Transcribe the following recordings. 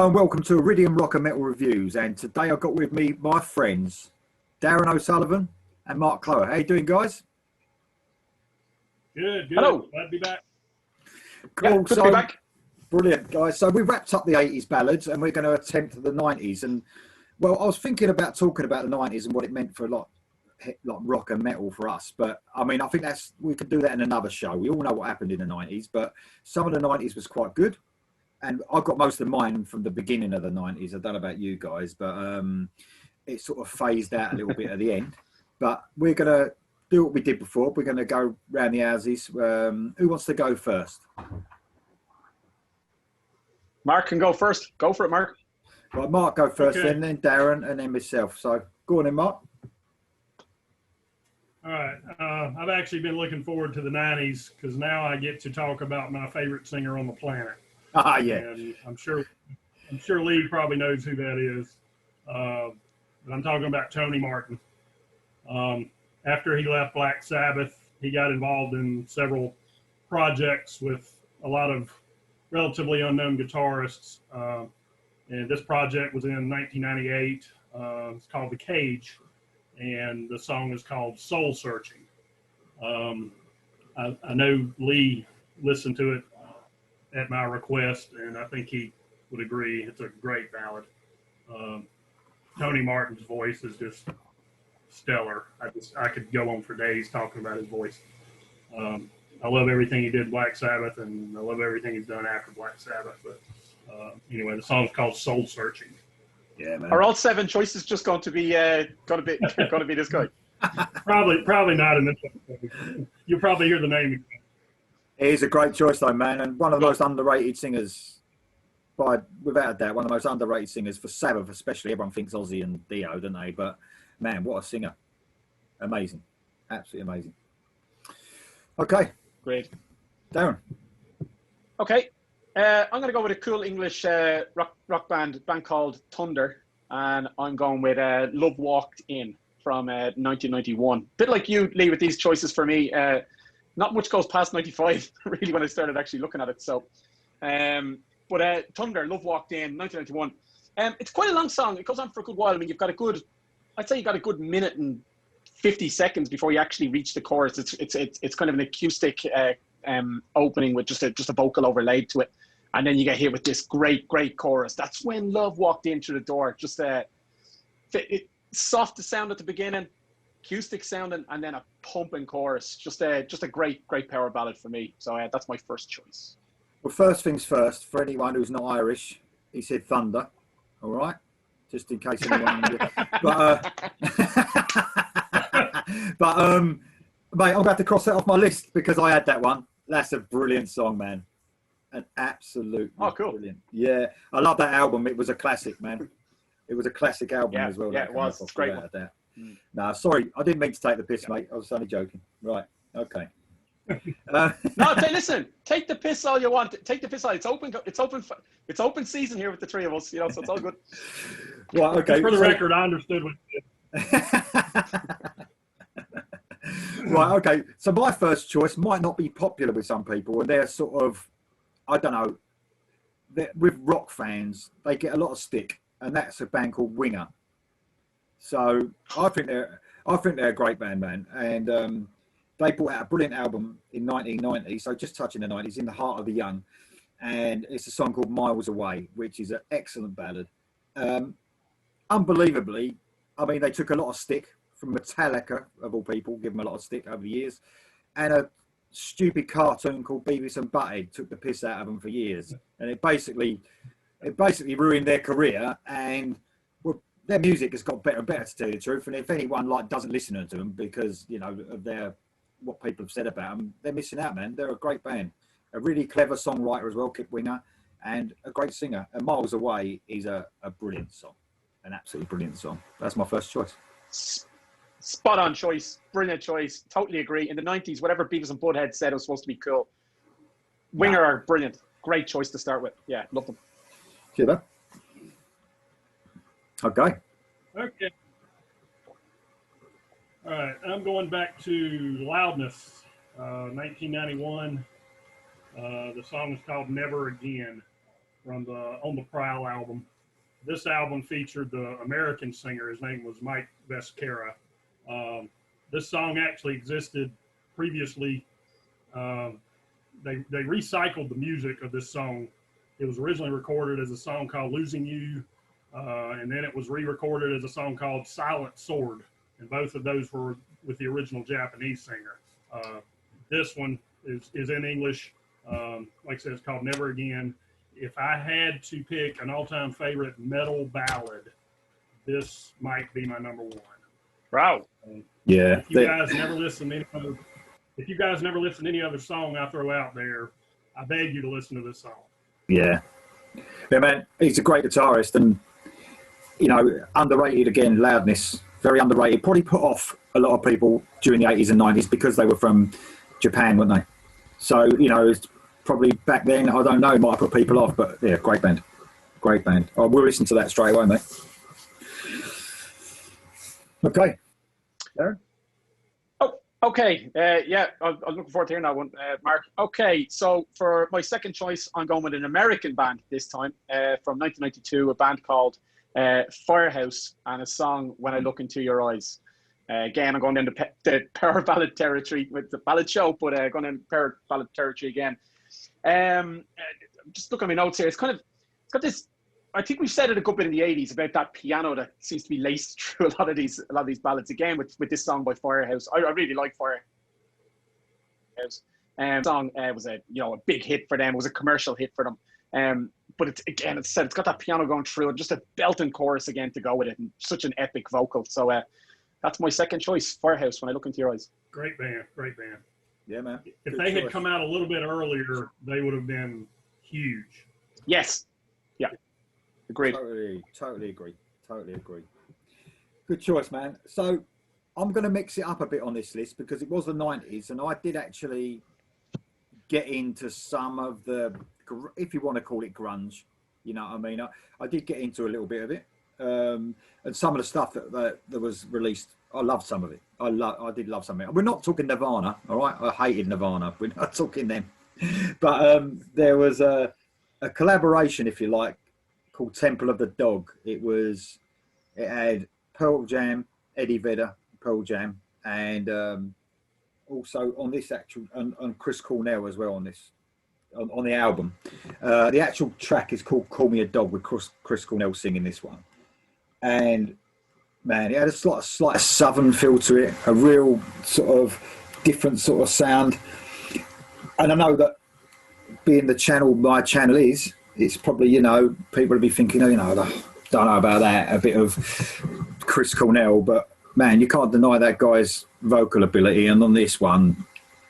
and welcome to Iridium Rock and Metal Reviews. And today I've got with me my friends, Darren O'Sullivan and Mark Cloer. How you doing, guys? Good. Hello. Glad to be back. Cool. Yeah, good to be back. Brilliant, guys. So we wrapped up the 80s ballads and we're going to attempt the 90s. And, well, I was thinking about talking about the 90s and what it meant for a lot like rock and metal for us. But, I mean, I think we could do that in another show. We all know what happened in the 90s, but some of the 90s was quite good. And I got most of mine from the beginning of the 90s. I don't know about you guys, but it sort of phased out a little bit at the end. But we're going to do what we did before. We're going to go round the houses. Who wants to go first? Mark can go first. Go for it, Mark. Right, Mark, go first, Okay. then Darren, and then myself. So go on then, Mark. All right. I've actually been looking forward to the 90s because now I get to talk about my favorite singer on the planet. Ah, yeah. And I'm sure Lee probably knows who that is. But I'm talking about Tony Martin. After he left Black Sabbath, he got involved in several projects with a lot of relatively unknown guitarists. And this project was in 1998. It's called The Cage. And the song is called Soul Searching. I know Lee listened to it at my request, and I think he would agree. It's a great ballad. Tony Martin's voice is just stellar. I could go on for days talking about his voice. I love everything he did Black Sabbath, and I love everything he's done after Black Sabbath. But anyway, the song's called Soul Searching. Yeah, man. Are all 7 choices just going to be this guy? Probably not in this one. You'll probably hear the name again. It is a great choice, though, man, and one of the most underrated singers, without a doubt, one of the most underrated singers for Sabbath, especially. Everyone thinks Ozzy and Dio, don't they? But, man, what a singer. Amazing. Absolutely amazing. Okay. Great. Darren. Okay. I'm going to go with a cool English rock band called Thunder, and I'm going with Love Walked In from 1991. Bit like you, Lee, with these choices for me. Not much goes past 95, really, when I started actually looking at it. So, but Thunder, Love Walked In, 1991. It's quite a long song. It goes on for a good while. I mean, I'd say you've got a good minute and 50 seconds before you actually reach the chorus. It's kind of an acoustic opening with just a vocal overlaid to it. And then you get hit with this great chorus. That's when Love walked in through the door. Just soft sound at the beginning, acoustic sounding, and then a pumping chorus. Just a great power ballad for me. So that's my first choice. Well, first things first, for anyone who's not Irish, he said Thunder, all right? Just in case anyone... but mate, I'm about to cross that off my list because I had that one. That's a brilliant song, man. An absolute cool. Brilliant. Yeah, I love that album. It was a classic, man. It was a classic album as well. Yeah, it was. It's great. No, sorry, I didn't mean to take the piss, mate. I was only joking. Right, okay. No, listen. Take the piss all you want. Take the piss all. It's open season here with the three of us. You know, so it's all good. Right, okay. For the record, I understood what you did. Right, okay. So my first choice might not be popular with some people, and they're sort of, I don't know, with rock fans, they get a lot of stick, and that's a band called Winger. So I think they're a great band, man, and they brought out a brilliant album in 1990. So just touching the 90s, In the Heart of the Young, and it's a song called Miles Away, which is an excellent ballad. Unbelievably, I mean, they took a lot of stick from Metallica, of all people, give them a lot of stick over the years, and a stupid cartoon called Beavis and Butthead took the piss out of them for years, and it basically ruined their career. And well, their music has got better and better, to tell you the truth. And if anyone doesn't listen to them because of what people have said about them, they're missing out, man. They're a great band, a really clever songwriter as well, Kip Winger, and a great singer. And Miles Away is a brilliant song, an absolutely brilliant song. That's my first choice. Spot on choice. Brilliant choice. Totally agree. In the 90s, whatever Beavis and Butthead said was supposed to be cool. Winger are brilliant. Great choice to start with. Yeah, love them. See that? Okay. Okay. All right. I'm going back to Loudness, 1991. The song is called Never Again. from the On the Prowl album. This album featured the American singer. His name was Mike Vescara. This song actually existed previously. They recycled the music of this song. It was originally recorded as a song called Losing You, and then it was re-recorded as a song called Silent Sword, and both of those were with the original Japanese singer. This one is in English. Like I said, it's called Never Again. If I had to pick an all-time favorite metal ballad, this might be my number one. Wow. Yeah. If you guys never listen to any other song I throw out there, I beg you to listen to this song. Yeah. Yeah, man, he's a great guitarist and, underrated again, loudness, very underrated. Probably put off a lot of people during the 80s and 90s because they were from Japan, weren't they? So, it's probably back then, I don't know, might have put people off, but yeah, great band. Great band. Oh, we'll listen to that straight away, mate. Okay. Darren? Okay, yeah, I'm looking forward to hearing that one, Mark. Okay, so for my second choice, I'm going with an American band this time, from 1992, a band called Firehouse, and a song, When I Look Into Your Eyes. Again, I'm going into the power ballad territory with the ballad show, but going into power ballad territory again. Just look at my notes here. It's got this. I think we've said it a good bit in the 80s about that piano that seems to be laced through a lot of these ballads again with this song by Firehouse. I really like Firehouse. The song was a big hit for them. It was a commercial hit for them. But it's got that piano going through it, just a belting chorus again to go with it, and such an epic vocal. So that's my second choice, Firehouse, When I Look Into Your Eyes. Great band. Yeah, man. If they had come out a little bit earlier, they would have been huge. Yes. Yeah. Agreed. Totally agree. Good choice, man. So I'm going to mix it up a bit on this list because it was the 90s, and I did actually get into some of the, if you want to call it grunge, you know what I mean? I did get into a little bit of it, and some of the stuff that was released, I loved some of it. I did love some of it. We're not talking Nirvana, all right? I hated Nirvana. We're not talking them. But there was a collaboration, if you like, called Temple of the Dog. It had Pearl Jam, Eddie Vedder, Pearl Jam, and also on this and Chris Cornell as well on this, on the album. The actual track is called Call Me a Dog, with Chris Cornell singing this one. And man, it had a slight southern feel to it, a real sort of different sort of sound. And I know that being the channel my channel is, it's probably, people will be thinking, I don't know about that, a bit of Chris Cornell, but man, you can't deny that guy's vocal ability. And on this one,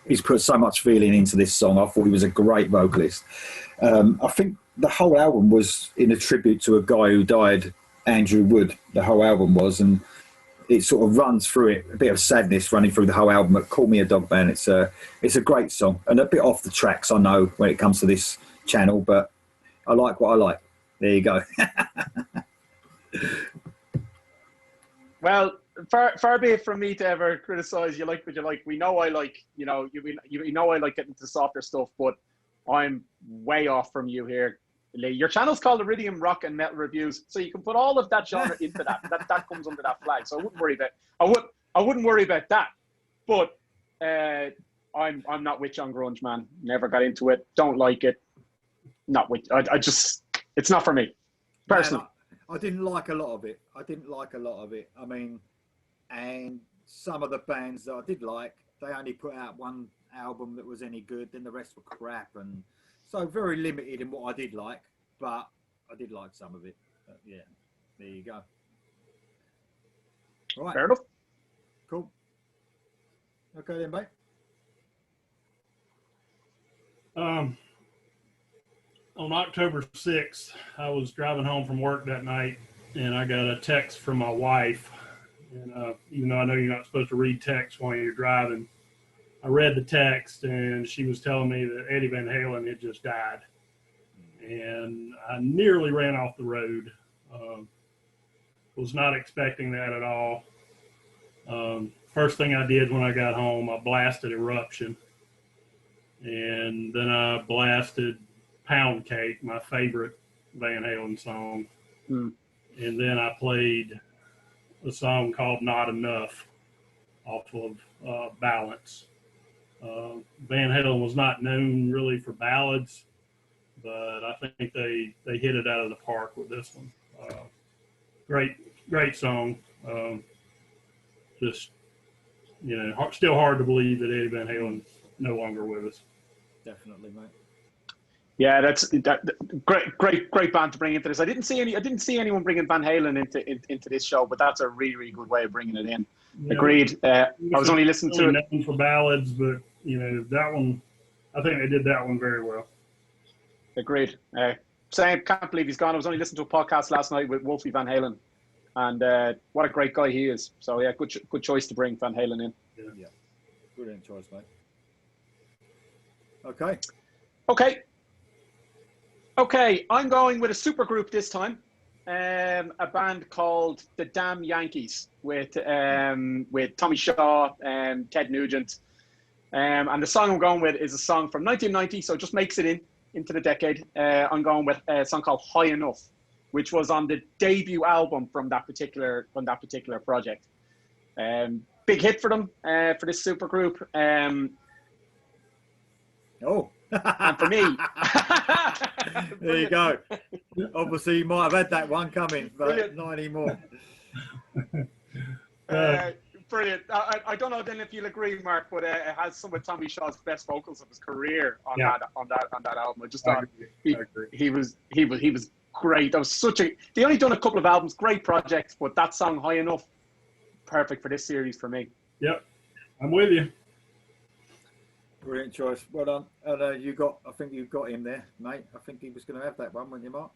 he's put so much feeling into this song. I thought he was a great vocalist. I think the whole album was in a tribute to a guy who died, Andrew Wood, the whole album was, and it sort of runs through it, a bit of sadness running through the whole album. But Call Me a Dog, man, it's a great song, and a bit off the tracks, I know, when it comes to this channel, but I like what I like. There you go. Well, far be it from me to ever criticize you like what you like. We know I like, you know I like getting to softer stuff, but I'm way off from you here, Lee. Your channel's called Iridium Rock and Metal Reviews, so you can put all of that genre into that. That comes under that flag. So I wouldn't worry about. I wouldn't worry about that. But I'm not with you on grunge, man. Never got into it. Don't like it. Not with. I just. It's not for me, personally. Man, I didn't like a lot of it. I mean, and some of the bands that I did like, they only put out one album that was any good, then the rest were crap, and so very limited in what I did like, but I did like some of it. But yeah, there you go. All right. Fair enough. Cool. Okay then, mate. On October 6th, I was driving home from work that night, and I got a text from my wife. And even though I know you're not supposed to read text while you're driving, I read the text, and she was telling me that Eddie Van Halen had just died. And I nearly ran off the road. Was not expecting that at all. First thing I did when I got home, I blasted Eruption. And then I blasted Pound Cake, my favorite Van Halen song. Mm. And then I played a song called Not Enough off of Balance. Van Halen was not known really for ballads, but I think they hit it out of the park with this one. Great song. Just, still hard to believe that Eddie Van Halen's no longer with us. Definitely, mate. Yeah, that's great band to bring into this. I didn't see anyone bringing Van Halen into this show, but that's a really good way of bringing it in. Yeah, Agreed. I was only listening to it. Known for ballads, but that one, I think they did that one very well. Agreed. Same. Can't believe he's gone. I was only listening to a podcast last night with Wolfie Van Halen, and what a great guy he is. So yeah, good choice to bring Van Halen in. Yeah. Brilliant choice, mate. Okay, I'm going with a supergroup this time. A band called the Damn Yankees with Tommy Shaw and Ted Nugent. And the song I'm going with is a song from 1990, so it just makes it into the decade. I'm going with a song called High Enough, which was on the debut album from that particular project. Big hit for them, for this supergroup. And for me, there you go. Obviously, you might have had that one coming, but Brilliant. not anymore. Brilliant. I don't know then if you'll agree, Mark, but it has some of Tommy Shaw's best vocals of his career on that album. I just thought he was great. That was they only done a couple of albums, great projects, but that song High Enough, perfect for this series for me. Yep, I'm with you. Brilliant choice. Well done. And I think you've got him there, mate. I think he was going to have that one, weren't you, Mark?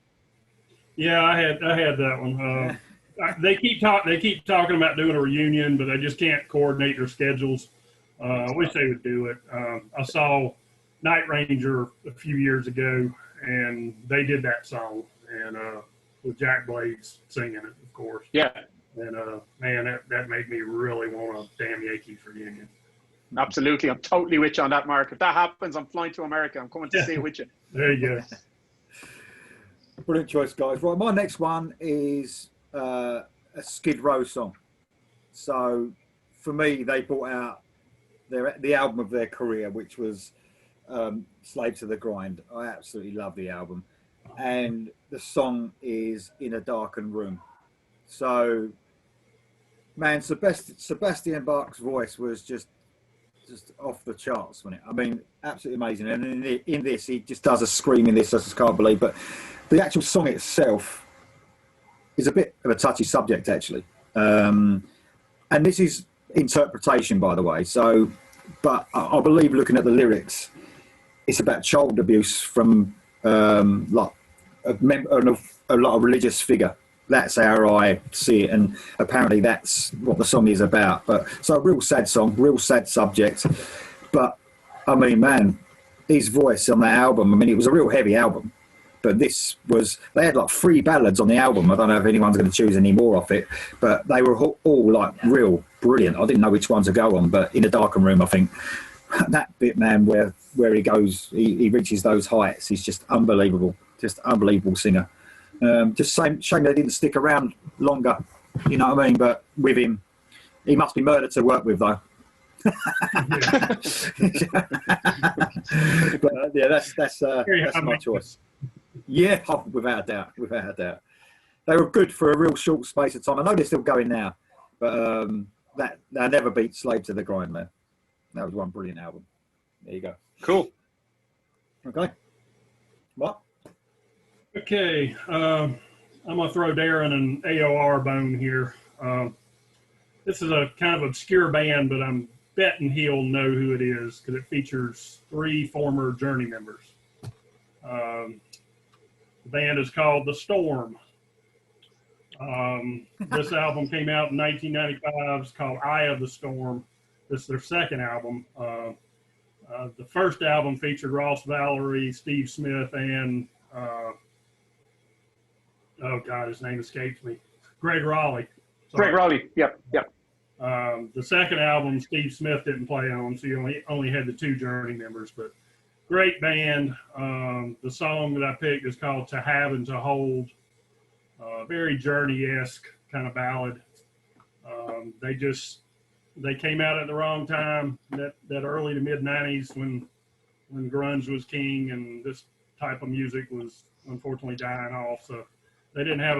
Yeah, I had that one. They keep talking about doing a reunion, but they just can't coordinate their schedules. I wish they would do it. I saw Night Ranger a few years ago, and they did that song, and with Jack Blades singing it, of course. Yeah. And man, that made me really want a Damn Yankees reunion. Absolutely. I'm totally with you on that, Mark. If that happens, I'm flying to America. I'm coming to see it with you. There you go. Brilliant choice, guys. Right, my next one is a Skid Row song. So for me, they brought out the album of their career, which was Slave to the Grind. I absolutely love the album. And the song is In a Darkened Room. So, man, Sebastian Bach's voice was just off the charts, wasn't it? I mean, absolutely amazing. And in this, he just does a scream in this, I just can't believe. But the actual song itself is a bit of a touchy subject, actually. And this is interpretation, by the way. So, but I believe, looking at the lyrics, it's about child abuse from like a lot of religious figure. That's how I see it, and apparently that's what the song is about. But so a real sad song, real sad subject. But I mean, man, his voice on that album. I mean, it was a real heavy album. But they had like 3 ballads on the album. I don't know if anyone's going to choose any more off it, but they were all like real brilliant. I didn't know which one to go on, but In a Darkened Room, I think that bit, man, where he goes, he reaches those heights. He's just unbelievable singer. Just shame they didn't stick around longer, you know what I mean? But with him, he must be murdered to work with, though. But yeah, that's my choice. Yeah, without a doubt. They were good for a real short space of time. I know they're still going now, but that never beat Slave to the Grind, man. That was one brilliant album. There you go. Cool. Okay. What? Okay, I'm going to throw Darren an AOR bone here. This is a kind of obscure band, but I'm betting he'll know who it is because it features 3 former Journey members. The band is called The Storm. This album came out in 1995. It's called Eye of the Storm. This is their second album. The first album featured Ross Valerie, Steve Smith, and oh God, his name escapes me. Greg Raleigh. Sorry. Greg Raleigh. Yep. The second album, Steve Smith didn't play on, so you only had the 2 Journey members. But great band. The song that I picked is called "To Have and to Hold." Very Journey-esque kind of ballad. They came out at the wrong time, that early to mid 90s when grunge was king and this type of music was unfortunately dying off. So they didn't have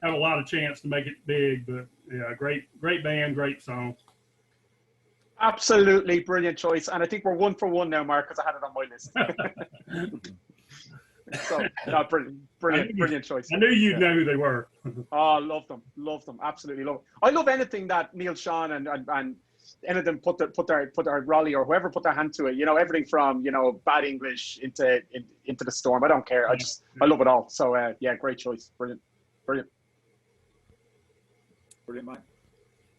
a lot of chance to make it big, but yeah, great band, great song. Absolutely brilliant choice. And I think we're 1 for 1 now, Mark, because I had it on my list. So, no, brilliant choice. I knew you'd know who they were. Oh, love them, absolutely love them. I love anything that Neil Sean and any of them put their Raleigh or whoever put their hand to it. You know, everything from Bad English into the Storm. I don't care. I love it all. So yeah, great choice. Brilliant, mate.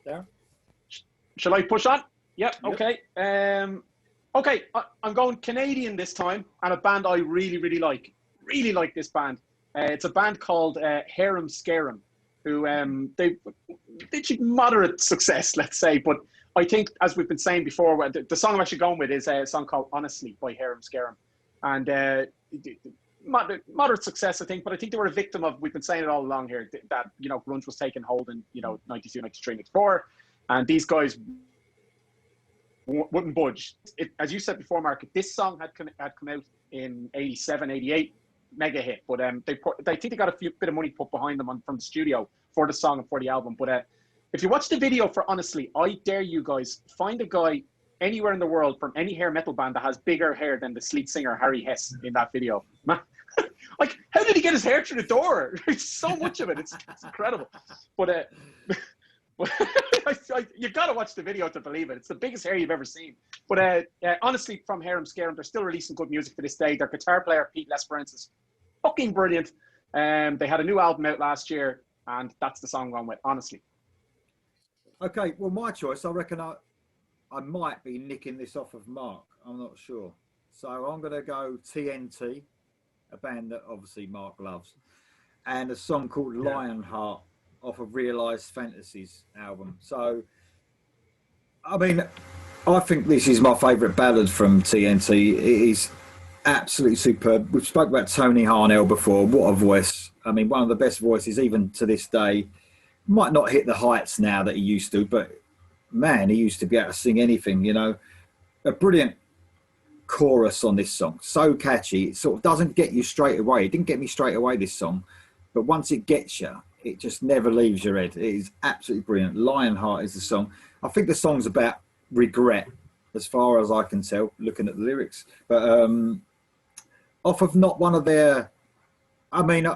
Darren? Shall I push on? Yep. Okay. Okay. I'm going Canadian this time, and a band I really like. Really like this band. It's a band called Harem Scarum, who they achieved moderate success, let's say. But I think, as we've been saying before, the song I'm actually going with is a song called "Honestly" by Harem Scarum, and moderate success, I think. But I think they were a victim of, we've been saying it all along here, that grunge was taking hold in 92, 93, 94, and these guys wouldn't budge. As you said before, Mark, this song had come out in 87, 88. Mega hit, but I think they got a bit of money put behind them from the studio for the song and for the album. But if you watch the video for "Honestly," I dare you guys, find a guy anywhere in the world from any hair metal band that has bigger hair than the lead singer Harry Hess in that video. Like, how did he get his hair through the door? There's so much of it. It's incredible. But you got to watch the video to believe it. It's the biggest hair you've ever seen. But honestly, from Harem Scarum, they're still releasing good music to this day. Their guitar player, Pete Lesperance, is fucking brilliant. They had a new album out last year, and that's the song I'm going with, Honestly. Okay, well, my choice, I reckon I might be nicking this off of Mark. I'm not sure. So I'm going to go TNT, a band that obviously Mark loves, and a song called Lionheart off of Realised Fantasies album. So, I mean, I think this is my favourite ballad from TNT. It is absolutely superb. We've spoken about Tony Harnell before. What a voice. I mean, one of the best voices even to this day. Might not hit the heights now that he used to, but man, he used to be able to sing anything, A brilliant chorus on this song. So catchy. It sort of doesn't get you straight away. It didn't get me straight away, this song. But once it gets you, it just never leaves your head. It is absolutely brilliant. Lionheart is the song. I think the song's about regret, as far as I can tell, looking at the lyrics. But off of not one of their... I mean,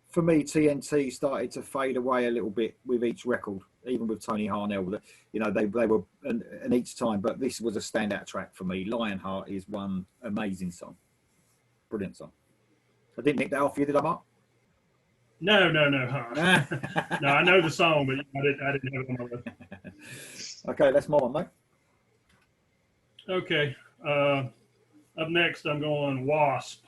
for me, TNT started to fade away a little bit with each record, even with Tony Harnell. They were and each time, but this was a standout track for me. Lionheart is one amazing song. Brilliant song. I didn't nick that off you, did I, Mark? No. No, I know the song, but I didn't have it on my list. Okay, that's my one, mate. Okay. Up next, I'm going Wasp.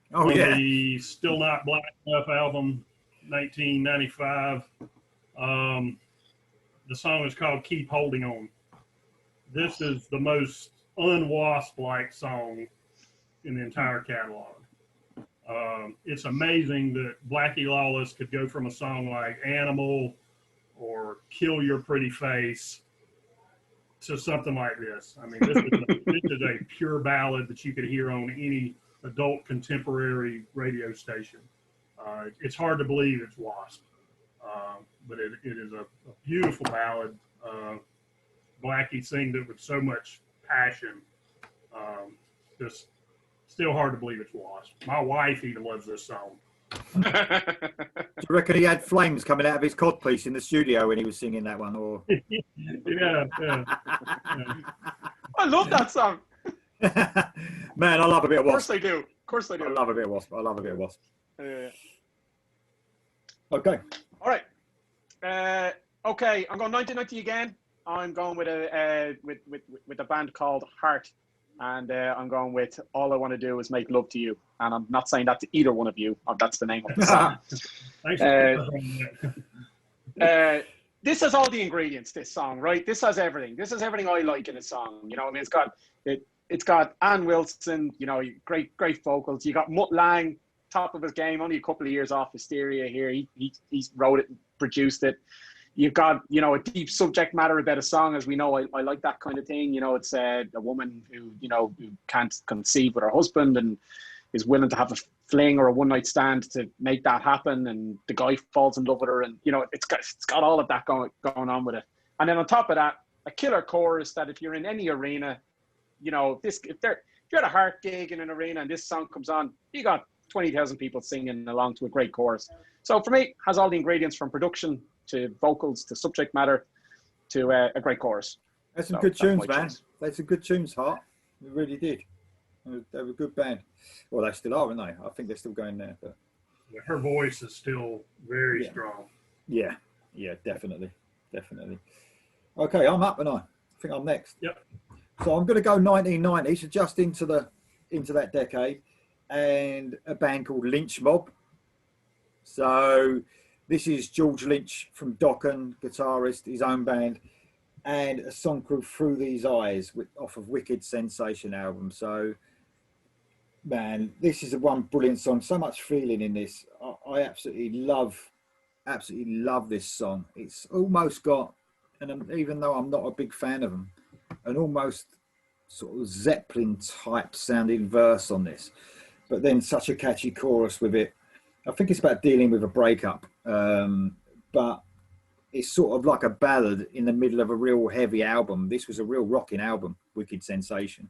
The Still Not Black Enough album, 1995. The song is called Keep Holding On. This is the most un-Wasp-like song in the entire catalog. It's amazing that Blackie Lawless could go from a song like Animal or Kill Your Pretty Face to something like this. I mean, this is a pure ballad that you could hear on any adult contemporary radio station. It's hard to believe it's Wasp, but it is a beautiful ballad. Blackie sings it with so much passion. Just still hard to believe it's Wasp. My wife even loves this song. Do you reckon he had flames coming out of his codpiece in the studio when he was singing that one? Or yeah. I love that song. Man, I love a bit of Wasp. Of course I do. I love a bit of Wasp. Yeah. Okay. All right. Okay, I'm going 1990 again. I'm going with a band called Heart, and I'm going with All I Want to Do Is Make Love to You. And I'm not saying that to either one of you. That's the name of the song. This has all the ingredients, this song, right? This has everything. This has everything I like in a song. I mean, it's got it's got Ann Wilson, you know, great vocals. You got Mutt Lang, top of his game, only a couple of years off Hysteria here. He's wrote it and produced it. You've got, you know, a deep subject matter about a song, as we know. I like that kind of thing. You know, it's a woman who, you know, who can't conceive with her husband and is willing to have a fling or a one night stand to make that happen. And the guy falls in love with her, and you know, it's got all of that going on with it. And then on top of that, a killer chorus that if you're in any arena, you know, if you're at a Heart gig in an arena and this song comes on, you got 20,000 people singing along to a great chorus. So for me, has all the ingredients from production to vocals to subject matter to a great chorus. That's some good tunes, man. They some good tunes, Hart. They really did. They were a good band. Well, they still are, aren't they? I think they're still going there. But Yeah, her voice is still very Yeah. strong. yeah, definitely. Okay, I'm up, and I think I'm next. Yep. So I'm going to go 1990, so just into that decade, and a band called Lynch Mob. So this is George Lynch from Dokken, guitarist, his own band, and a song called Through These Eyes off of Wicked Sensation album. So, man, this is one brilliant song. So much feeling in this. I absolutely love this song. It's almost got, and even though I'm not a big fan of them, an almost sort of Zeppelin type sounding verse on this, but then such a catchy chorus with it. I think it's about dealing with a breakup, but it's sort of like a ballad in the middle of a real heavy album. This was a real rocking album, Wicked Sensation.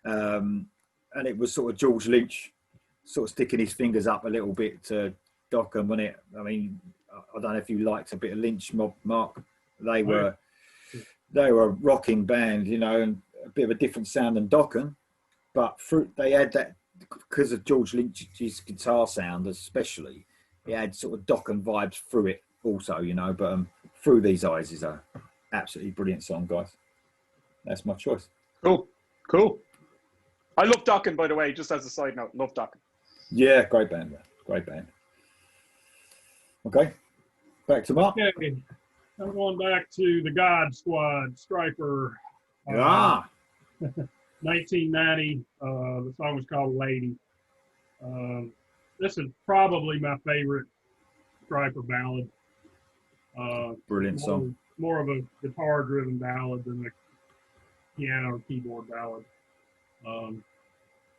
And it was sort of George Lynch sort of sticking his fingers up a little bit to Dokken, wasn't it? I mean, I don't know if you liked a bit of Lynch Mob, Mark. They were a rocking band, you know, and a bit of a different sound than Dokken, but they had that, because of George Lynch's guitar sound especially, he had sort of Dokken vibes through it also, you know. But Through These Eyes is a absolutely brilliant song, guys. That's my choice. Cool. I love Dokken, by the way, just as a side note. Love Dokken. Yeah, great band, man. Great band. Okay, back to Mark. Okay. I'm going back to the God Squad, Striper. 1990. The song was called Lady. This is probably my favorite Striper ballad. Brilliant song. More of a guitar-driven ballad than a piano or keyboard ballad.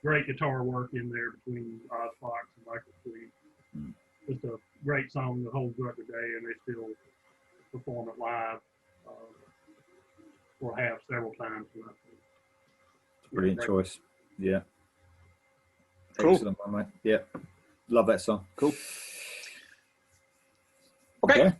Great guitar work in there between Oz Fox and Michael Sweet. Just a great song that holds up today, and they still perform it live, or have several times. Brilliant choice. Yeah. Cool. Excellent one, mate. Yeah. Love that song. Cool. Okay.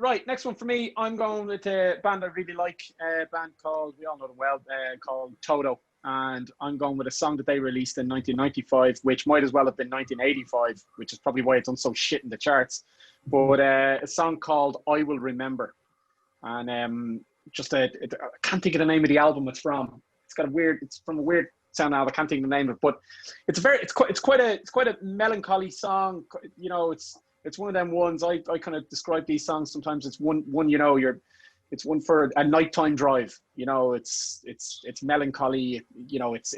Right, next one for me. I'm going with a band I really like, a band called, we all know them well, called Toto. And I'm going with a song that they released in 1995, which might as well have been 1985, which is probably why it's done so shit in the charts. But a song called I Will Remember. And I can't think of the name of the album it's from. It's from a weird sound album. I can't think of the name of it, but it's quite a melancholy song. You know, it's one of them ones. I kind of describe these songs sometimes. It's one you know, it's one for a nighttime drive. You know, it's melancholy. You know, it's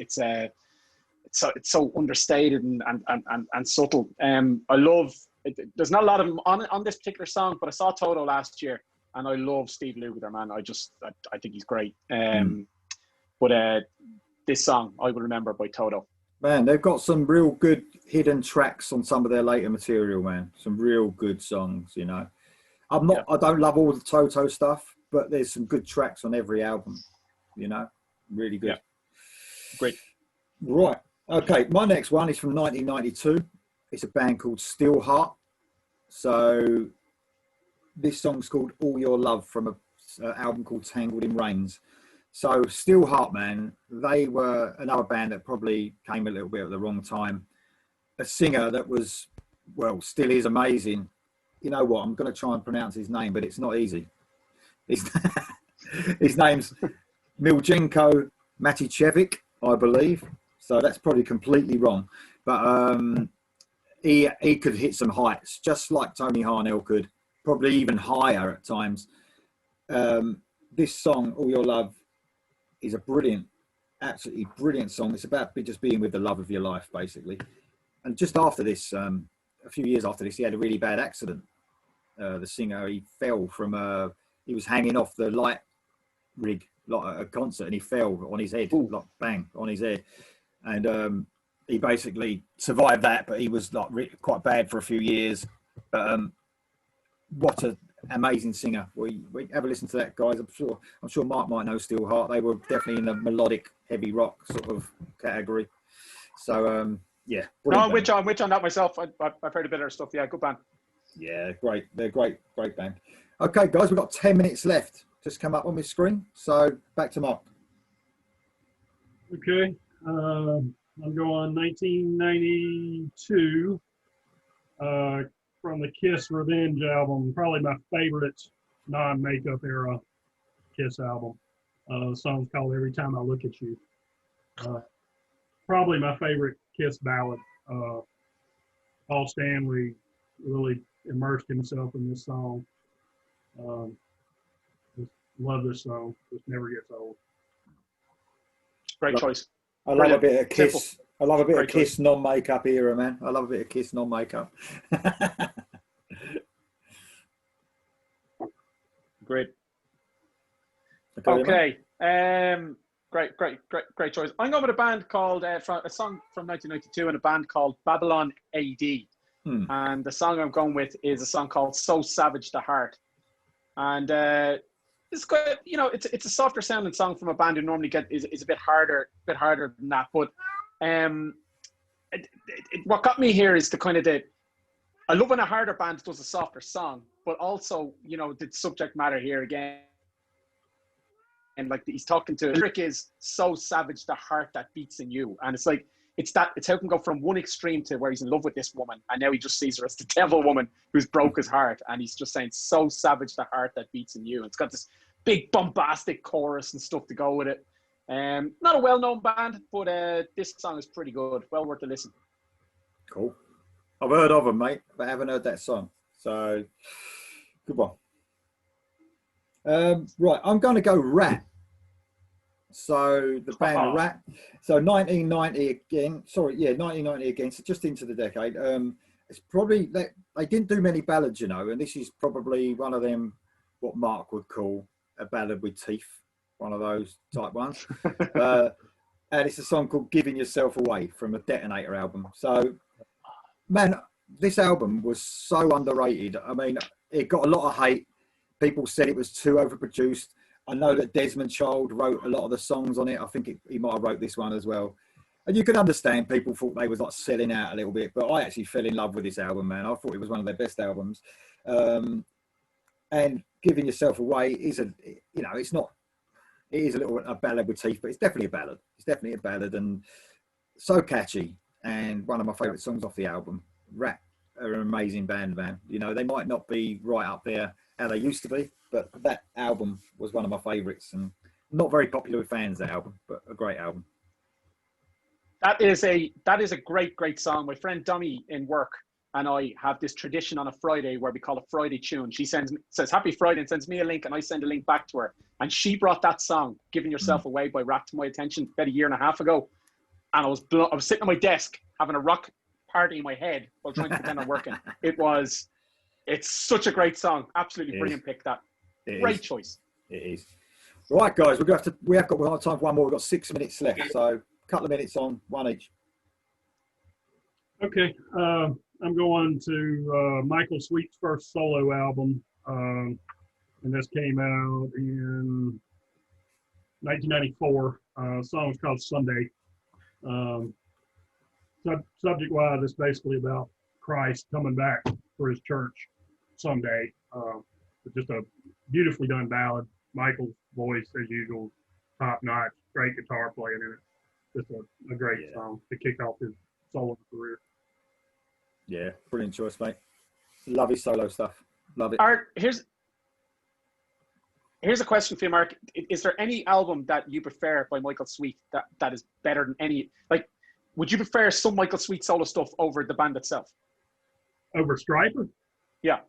so understated and subtle. I love it. There's not a lot of them on this particular song, but I saw Toto last year, and I love Steve Lukather, man. I think he's great. But this song, I Will Remember by Toto. Man, they've got some real good hidden tracks on some of their later material, man. Some real good songs, you know. I don't love all the Toto stuff, but there's some good tracks on every album, you know. Really good. Yeah. Great. Right. Okay, my next one is from 1992. It's a band called Steelheart. So this song's called All Your Love from an album called Tangled in Rains. So Steelheart, man, they were another band that probably came a little bit at the wrong time. A singer that was, well, still is amazing. You know what? I'm going to try and pronounce his name, but it's not easy. His name's Miljenko Maticevic, I believe. So that's probably completely wrong. But he could hit some heights, just like Tony Harnell could, probably even higher at times. This song, All Your Love, is a brilliant absolutely brilliant song. It's about just being with the love of your life, basically. And just after this, a few years after this, he had a really bad accident. The singer, he fell from, he was hanging off the light rig like at a concert, and he fell on his head, like bang on his head. And he basically survived that, but he was like quite bad for a few years. But what an amazing singer! We have a listen to that, guys. I'm sure Mark might know Steelheart. They were definitely in the melodic heavy rock sort of category. So yeah. No, which on that myself. I've heard a bit of their stuff. Yeah, good band. Yeah, great. They're great band. Okay, guys, we've got 10 minutes left. Just come up on my screen. So back to Mark. Okay. I'm going 1992 from the Kiss Revenge album. Probably my favorite non-makeup era Kiss album. The song's called Every Time I Look at You. Probably my favorite Kiss ballad. Paul Stanley really immersed himself in this song. Just love this song. Just never gets old. Great choice. I love a bit of Kiss. Simple. I love a bit Great of Kiss non-makeup era, man. I love a bit of Kiss non-makeup. Great. Okay. Great choice. I'm going with a band called a song from 1992 and a band called Babylon AD. And the song I'm going with is a song called "So Savage the Heart." And it's quite, it's a softer sounding song from a band who normally is a bit harder than that. But what got me here is I love when a harder band does a softer song, but also, the subject matter here again. And like he's talking to, the lyric is "so savage the heart that beats in you," and it's like it's how it can go from one extreme to where he's in love with this woman, and now he just sees her as the devil woman who's broke his heart, and he's just saying "so savage the heart that beats in you." And it's got this big bombastic chorus and stuff to go with it. Not a well-known band, but this song is pretty good. Well worth a listen. Cool. I've heard of them, mate, but I haven't heard that song. So good one. Right, I'm going to go Rat. So the band Rat. So 1990 again. Sorry, yeah, 1990 again. So just into the decade. It's probably they didn't do many ballads, and this is probably one of them. What Mark would call a ballad with teeth. One of those type ones. And it's a song called "Giving Yourself Away" from a Detonator album. So, man, this album was so underrated. I mean, it got a lot of hate. People said it was too overproduced. I know that Desmond Child wrote a lot of the songs on it. I think he might have wrote this one as well. And you can understand people thought they was like selling out a little bit, but I actually fell in love with this album, man. I thought it was one of their best albums. And "Giving Yourself Away" is it's not. It is a ballad with teeth, but it's definitely a ballad. It's definitely a ballad and so catchy. And one of my favourite songs off the album. Rat are an amazing band, man. They might not be right up there how they used to be, but that album was one of my favourites and not very popular with fans, that album, but a great album. That is a great song. My friend Dummy in work and I have this tradition on a Friday where we call it Friday Tune. She says "Happy Friday" and sends me a link, and I send a link back to her. And she brought that song, "Giving Yourself Away" by Rat, to my attention about a year and a half ago. And I was sitting at my desk having a rock party in my head while trying to pretend I'm working. It's such a great song. Absolutely brilliant pick, that. Great choice. It is. Right, guys, we have got time for one more. We've got 6 minutes left, so a couple of minutes on, one each. Okay. I'm going to Michael Sweet's first solo album. And this came out in 1994. The song was called "Sunday." Subject-wise, it's basically about Christ coming back for his church someday. It's just a beautifully done ballad. Michael's voice, as usual, top notch. Great guitar playing in it. Just a great song to kick off his solo career. Yeah, brilliant choice, mate. Love his solo stuff. Love it. Art, here's a question for you, Mark. Is there any album that you prefer by Michael Sweet that is better than any? Like, would you prefer some Michael Sweet solo stuff over the band itself? Over Striper? Yeah.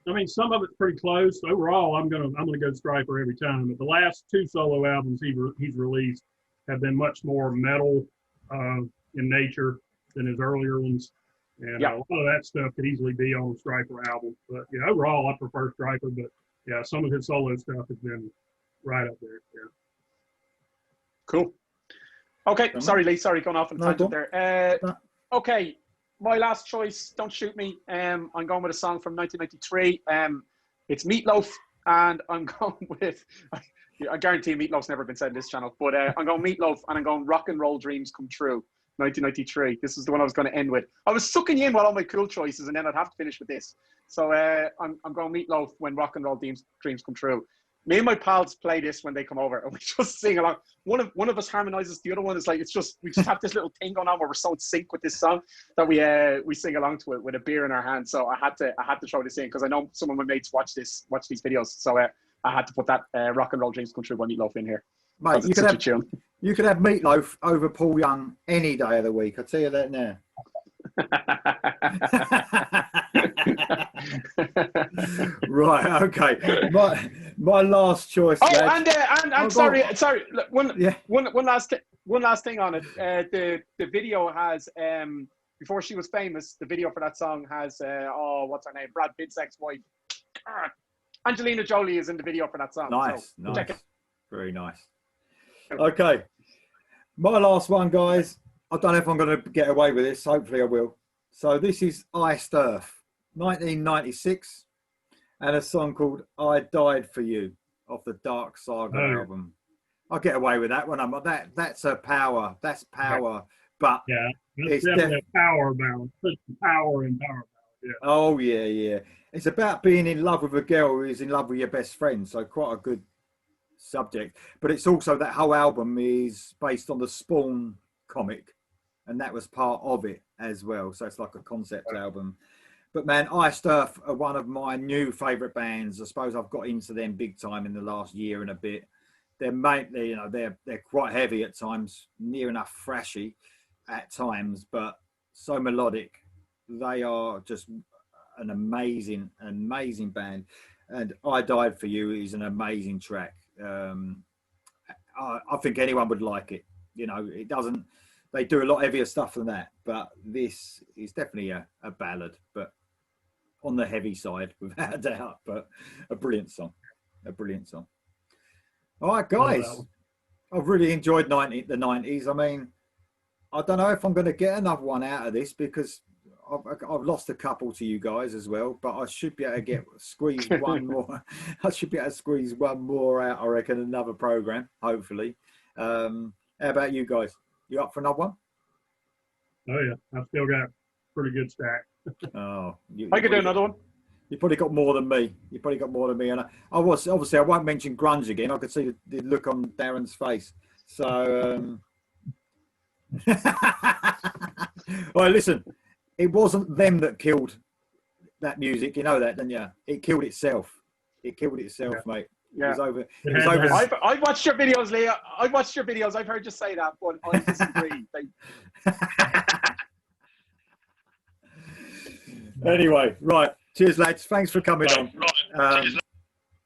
I mean, some of it's pretty close. Overall, I'm gonna go Striper every time. But the last two solo albums he's released have been much more metal in nature than his earlier ones. And a lot of that stuff could easily be on a Striper album. But yeah, overall, I prefer Striper. But yeah, some of his solo stuff has been right up there. Yeah. Cool. Okay, sorry, Lee. Sorry, going off on a tangent there. Okay, my last choice. Don't shoot me. I'm going with a song from 1993. It's Meatloaf, and I'm going with. I guarantee Meatloaf's never been said in this channel, but I'm going Meatloaf, and I'm going Rock and Roll Dreams Come True. 1993. This is the one I was going to end with. I was sucking you in with all my cool choices, and then I'd have to finish with this. So I'm going Meatloaf, When Rock and Roll Dreams Come True. Me and my pals play this when they come over, and we just sing along. One of us harmonizes, the other one is like, we just have this little thing going on where we're so in sync with this song that we sing along to it with a beer in our hand. So I had to throw this in because I know some of my mates watch these videos. So I had to put that Rock and Roll Dreams Come True by Meatloaf in here. Mate, you could have Meatloaf over Paul Young any day of the week. I'll tell you that now. Right, okay. My last choice. Oh, lads. and sorry. Look, one last thing on it. The video has before she was famous. The video for that song has what's her name? Brad Pitt's ex-wife. Angelina Jolie is in the video for that song. Nice, so nice, very nice. Okay, my last one, guys. I don't know if I'm going to get away with this. Hopefully I will. So this is Iced Earth, 1996, and a song called I Died For You off the Dark Saga album. I'll get away with that one. That's a power. That's power. But yeah, it's definitely a power bound. Power and power. Yeah. Oh, yeah. It's about being in love with a girl who is in love with your best friend. So quite a good subject. But it's also that whole album is based on the Spawn comic. And that was part of it as well. So it's like a concept album. But man, Iced Earth are one of my new favourite bands. I suppose I've got into them big time in the last year and a bit. They're quite heavy at times, near enough thrashy at times, but so melodic. They are just an amazing band. And I Died For You is an amazing track. I think anyone would like it. It doesn't. They do a lot heavier stuff than that, but this is definitely a ballad, but on the heavy side, without a doubt. But a brilliant song. All right, guys. I've really enjoyed the 90s. I mean, I don't know if I'm going to get another one out of this because I've lost a couple to you guys as well, but I should be able to squeeze one more. I should be able to squeeze one more out, I reckon, another program, hopefully. How about you guys? You up for another one? Oh yeah, I've still got a pretty good stack. Oh, I could do another one. You probably got more than me. And I won't mention grunge again. I could see the look on Darren's face. So, all right, listen. It wasn't them that killed that music. You know that, don't you? It killed itself. Mate. Yeah. It was over. I've watched your videos, Leah. I've watched your videos. I've heard you say that, but I disagree. Anyway, right. Cheers, lads. Thanks for coming on.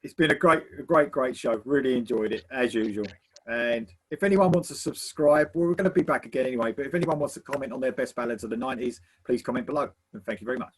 It's been a great show. Really enjoyed it, as usual. And if anyone wants to subscribe, we're going to be back again anyway. But if anyone wants to comment on their best ballads of the 90s, please comment below. And thank you very much.